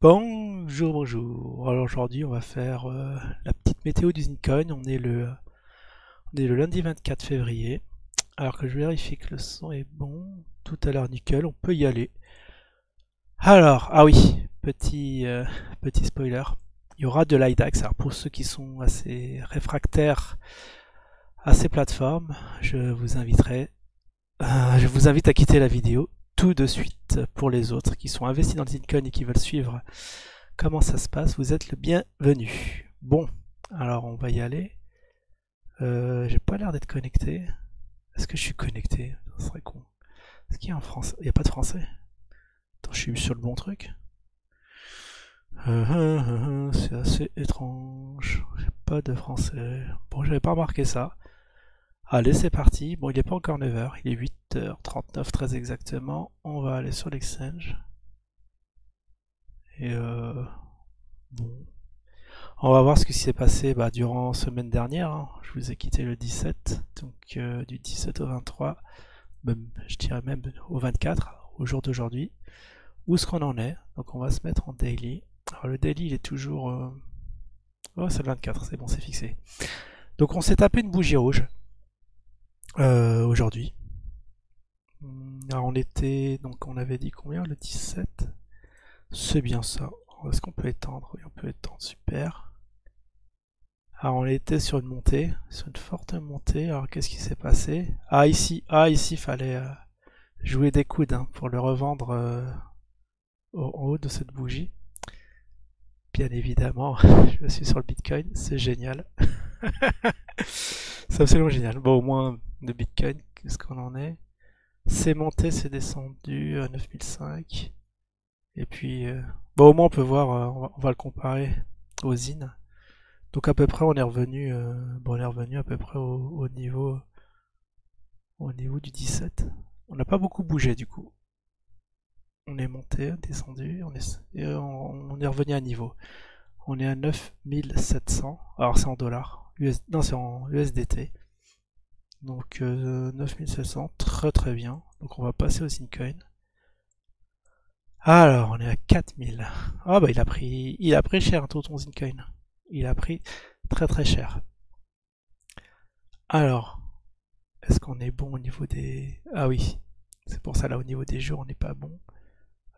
Bonjour, bonjour. Alors aujourd'hui, on va faire la petite météo du Zincoin. On est le lundi 24 février. Alors que je vérifie que le son est bon. Tout à l'heure nickel, on peut y aller. Alors, ah oui, petit spoiler. Il y aura de l'IDAX. Alors pour ceux qui sont assez réfractaires à ces plateformes, je vous invite à quitter la vidéo tout de suite. Pour les autres qui sont investis dans le Zincoin et qui veulent suivre comment ça se passe, vous êtes le bienvenu. Bon, alors on va y aller. J'ai pas l'air d'être connecté. Est-ce que je suis connecté? Ça serait con. Est-ce qu'il y a un français? Il n'y a pas de français? Attends, je suis sur le bon truc. C'est assez étrange. J'ai pas de français. Bon, j'avais pas remarqué ça. Allez, c'est parti. Bon, il n'est pas encore 9h. Il est 8h39 très exactement. On va aller sur l'exchange. Et bon. On va voir ce qui s'est passé durant la semaine dernière, hein. Je vous ai quitté le 17, donc du 17 au 23, même, je dirais même au 24, au jour d'aujourd'hui. Où est-ce qu'on en est? Donc on va se mettre en daily. Alors le daily, il est toujours... Oh, c'est le 24, c'est bon, c'est fixé. Donc on s'est tapé une bougie rouge aujourd'hui. Alors donc on avait dit combien? Le 17. C'est bien ça. Est-ce qu'on peut étendre? Oui, on peut étendre, super. Alors on était sur une montée, sur une forte montée. Alors qu'est-ce qui s'est passé? Ici, fallait jouer des coudes hein, pour le revendre en haut de cette bougie. Bien évidemment, je suis sur le Bitcoin, c'est génial. C'est absolument génial. Bon, au moins de Bitcoin, qu'est-ce qu'on en est? C'est monté, c'est descendu à 9005. Et puis, bon, au moins on peut voir, on va le comparer aux ZIN. Donc à peu près on est revenu, on est revenu à peu près au niveau du 17. On n'a pas beaucoup bougé du coup. On est monté, descendu, on est revenu à niveau. On est à 9700. Alors c'est en dollars. Non, c'est en USDT. Donc 9700, très très bien. Donc on va passer au Zincoin. Alors on est à 4000. Ah bah il a pris cher ton Zincoin. Il a pris très très cher. Alors, est-ce qu'on est bon au niveau des... Ah oui, c'est pour ça là au niveau des jours on n'est pas bon.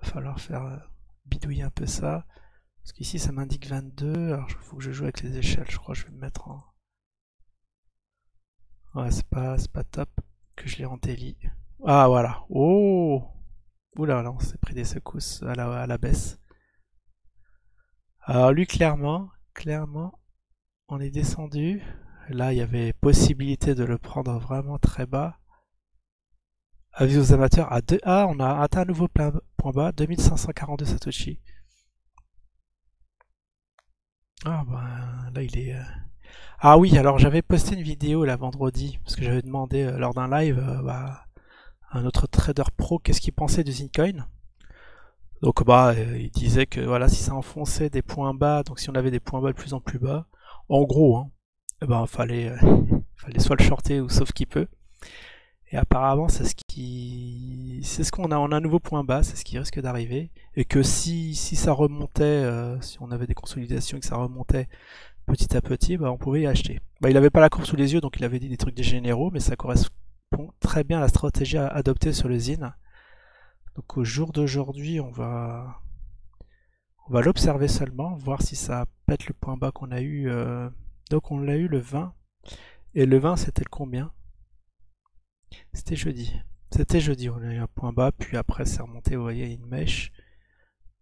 Va falloir faire bidouiller un peu ça. Parce qu'ici ça m'indique 22. Alors il faut que je joue avec les échelles. Je crois que je vais me mettre en... Ouais, c'est pas top que je l'ai en daily. Ah voilà. Oh! Oula, là on s'est pris des secousses à la baisse. Alors lui clairement, on est descendu. Là il y avait possibilité de le prendre vraiment très bas. Avis aux amateurs à 2. Ah, on a atteint un nouveau point bas, 2542 Satoshi. Ah ben là il est... Ah oui, alors j'avais posté une vidéo là vendredi, parce que j'avais demandé lors d'un live à un autre trader pro qu'est-ce qu'il pensait du Zincoin. Donc il disait que voilà, si ça enfonçait des points bas, donc si on avait des points bas de plus en plus bas, en gros, hein, fallait soit le shorter ou sauf qui peut. Et apparemment, c'est ce qu'on a. On a un nouveau point bas, c'est ce qui risque d'arriver. Et que si ça remontait, si on avait des consolidations et que ça remontait petit à petit, on pouvait y acheter. Il n'avait pas la courbe sous les yeux, donc il avait dit des trucs des généraux, mais ça correspond très bien à la stratégie adoptée sur le ZIN. Donc au jour d'aujourd'hui, on va l'observer seulement, voir si ça pète le point bas qu'on a eu. Donc on l'a eu le 20. Et le 20, c'était le combien? C'était jeudi. C'était jeudi, on a eu un point bas, puis après c'est remonté, vous voyez, une mèche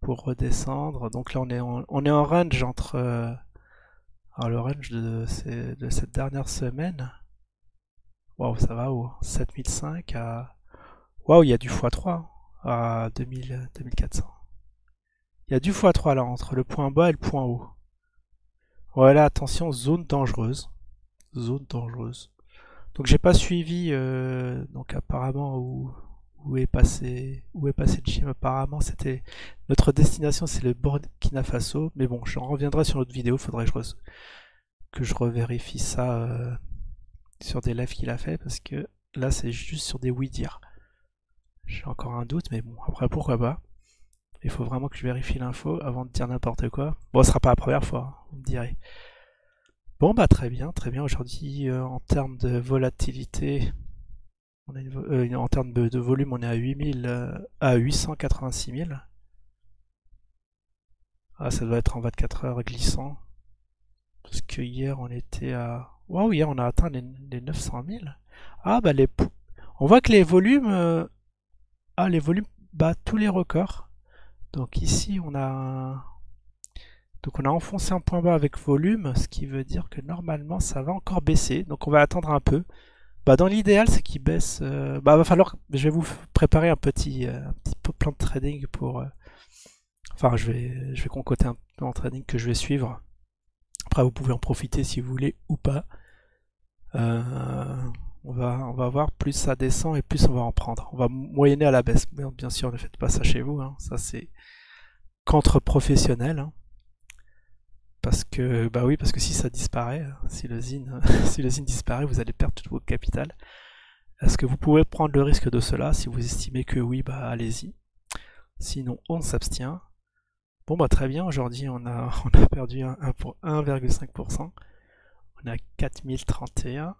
pour redescendre. Donc là on est en range entre... alors le range de cette dernière semaine. Waouh, ça va haut. 7005 à... Waouh, il y a du x3 à 2400. Il y a du x3 là entre le point bas et le point haut. Voilà, attention, zone dangereuse. Zone dangereuse. Donc j'ai pas suivi donc apparemment où est passé le gym. Apparemment c'était notre destination, c'est le Burkina Faso, mais bon, j'en reviendrai sur notre vidéo, faudrait que je revérifie ça sur des lives qu'il a fait parce que là c'est juste sur des oui dire. J'ai encore un doute, mais bon, après pourquoi pas. Il faut vraiment que je vérifie l'info avant de dire n'importe quoi. Bon, ce sera pas la première fois, hein, vous me direz. Bon, bah très bien, très bien. Aujourd'hui, en termes de volatilité, en termes de volume, on est à 8000, à 886 000. Ah, ça doit être en 24 heures glissant. Parce que hier, on était à... Waouh, hier, on a atteint les 900 000. Ah, bah on voit que les volumes... Ah, les volumes battent tous les records. Donc ici, donc on a enfoncé un point bas avec volume, ce qui veut dire que normalement, ça va encore baisser. Donc on va attendre un peu. Bah, dans l'idéal, c'est qu'il baisse... Bah, va falloir... Je vais vous préparer un petit plan de trading pour... Enfin, je vais concocter un plan de trading que je vais suivre. Après, vous pouvez en profiter si vous voulez ou pas. On va voir, plus ça descend et plus on va en prendre. On va moyenner à la baisse. Bien sûr, ne faites pas ça chez vous. Hein. Ça, c'est qu'entre professionnels. Hein. Parce que, bah oui, parce que si ça disparaît, si le zine, si le zine disparaît, vous allez perdre tout vos capital. Est-ce que vous pouvez prendre le risque de cela? Si vous estimez que oui, bah allez-y. Sinon, on s'abstient. Bon, bah très bien. Aujourd'hui, on a perdu 1,5%. On est à 4031.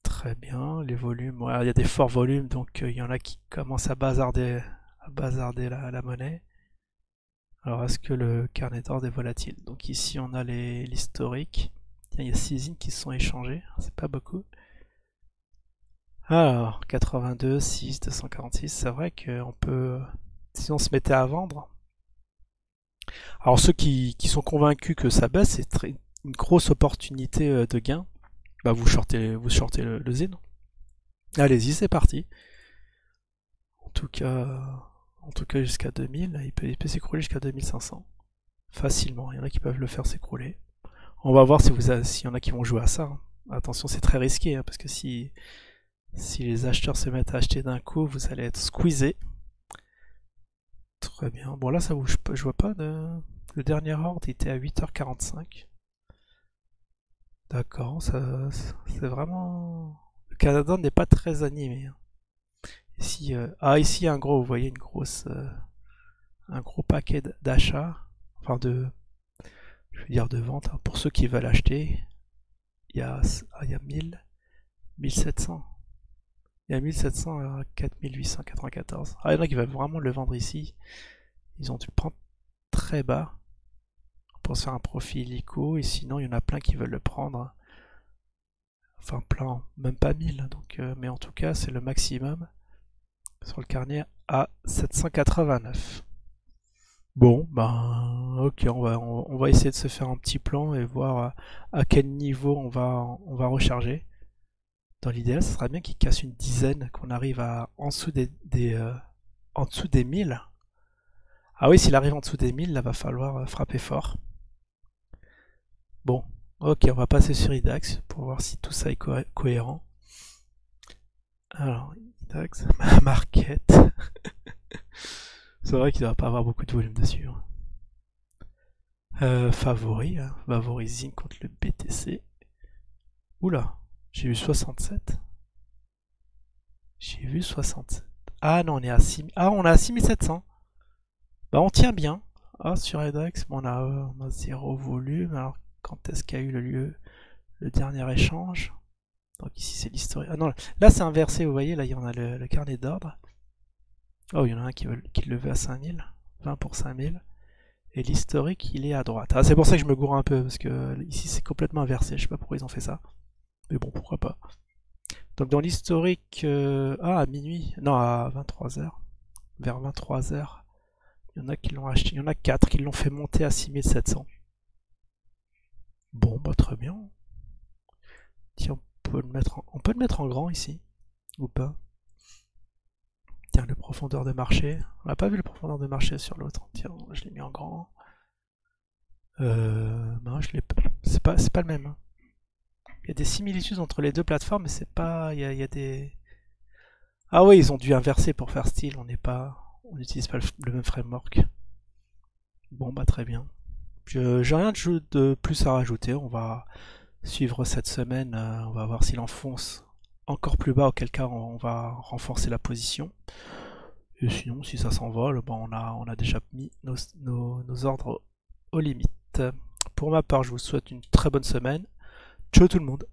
Très bien, les volumes, ouais, il y a des forts volumes, donc il y en a qui commencent à bazarder la monnaie. Alors, est-ce que le carnet d'ordre est volatile? Donc ici, on a l'historique. Il y a 6 zines qui se sont échangés, c'est pas beaucoup. Alors, 82, 6, 246, c'est vrai qu'on peut... Si on se mettait à vendre... Alors, ceux qui sont convaincus que ça baisse, c'est une grosse opportunité de gain. Bah, vous shortez le zine. Allez-y, c'est parti. En tout cas jusqu'à 2000, il peut s'écrouler jusqu'à 2500. Facilement, il y en a qui peuvent le faire s'écrouler. On va voir s'il y en a qui vont jouer à ça. Hein. Attention, c'est très risqué, hein, parce que si les acheteurs se mettent à acheter d'un coup, vous allez être squeezé. Très bien. Bon, là, ça bouge pas. Je vois pas de... Le dernier ordre était à 8h45. D'accord, c'est vraiment... Le Canada n'est pas très animé. Hein. Ici, ici, un gros, vous voyez, un gros paquet d'achats, enfin je veux dire de vente, hein. Pour ceux qui veulent acheter, il y a 1700. Il y a 1700 à 4894. Ah, il y en a qui veulent vraiment le vendre ici. Ils ont dû le prendre très bas pour se faire un profit illico, et sinon il y en a plein qui veulent le prendre. Enfin plein, même pas 1000. Donc, mais en tout cas, c'est le maximum sur le carnet à 789. Bon, ben, ok, on va essayer de se faire un petit plan et voir à quel niveau on va recharger. Dans l'idéal, ce serait bien qu'il casse une dizaine, qu'on arrive en dessous en dessous des 1000. Ah oui, s'il arrive en dessous des 1000, là, va falloir frapper fort. Bon, ok, on va passer sur IDAX pour voir si tout ça est cohérent. Alors, IDAX, market. C'est vrai qu'il ne doit pas avoir beaucoup de volume dessus. Favori, hein, favorising contre le BTC. Oula, j'ai vu 67. J'ai vu 67. Ah non, on est à 6... Ah, on est à 6700. Bah, on tient bien. Ah, sur Edax, on a 0 volume. Alors, quand est-ce qu'il y a eu le dernier échange? Donc ici, c'est l'historique. Ah non, là, c'est inversé, vous voyez. Là, il y en a le carnet d'ordre. Oh, il y en a un qui le veut à 5000. 20 pour 5000. Et l'historique, il est à droite. Ah, c'est pour ça que je me gourre un peu, parce que ici, c'est complètement inversé. Je sais pas pourquoi ils ont fait ça. Mais bon, pourquoi pas. Donc dans l'historique, à minuit, non, à 23h, vers 23h, il y en a qui l'ont acheté, il y en a 4 qui l'ont fait monter à 6700. Bon, bah très bien. Tiens, on peut le mettre en grand ici, ou pas? Tiens, le profondeur de marché, on n'a pas vu le profondeur de marché sur l'autre. Tiens, je l'ai mis en grand. Non, je l'ai pas. C'est pas le même. Hein. Il y a des similitudes entre les deux plateformes, mais c'est pas. Il y a des. Ah oui, ils ont dû inverser pour faire style. On n'utilise pas le même framework. Bon bah très bien. J'ai rien de plus à rajouter. On va suivre cette semaine. On va voir s'il enfonce encore plus bas, auquel cas on va renforcer la position. Et sinon, si ça s'envole, bon, on a déjà mis nos ordres aux limites. Pour ma part, je vous souhaite une très bonne semaine. Ciao tout le monde!